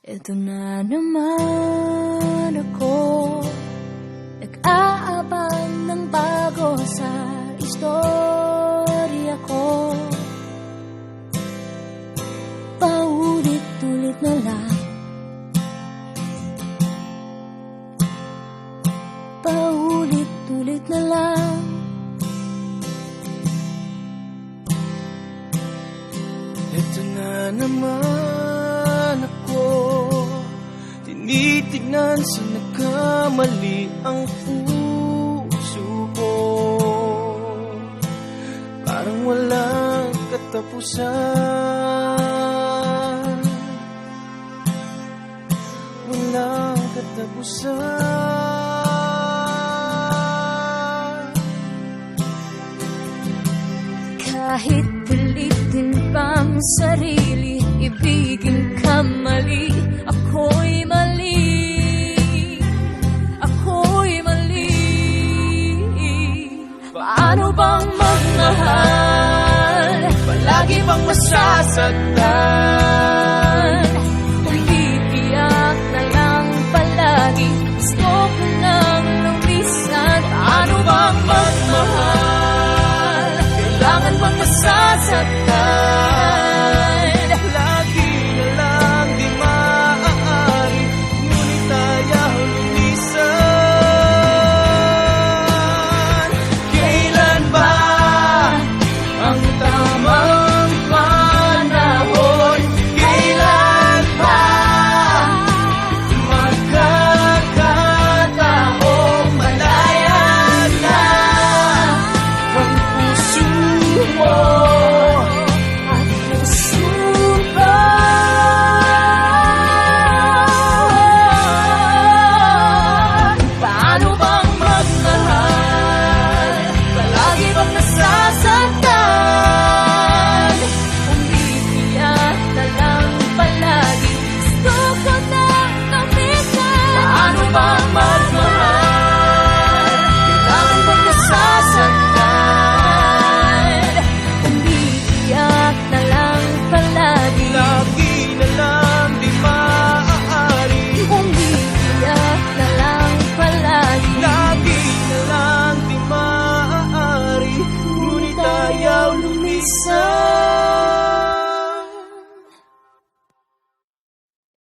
Ito na naman ako, nag-aabang ng bago sa istorya ko. Paulit-ulit na lang, paulit-ulit na lang. Ito na naman ako, tinitignan sa nagkamali ang puso ko. Parang walang katapusan, walang katapusan. Kahit pilitin pang sarili, ibigin ka mali, ako'y mali, ako'y mali. Paano bang magmahal, Palagi bang masasaktan?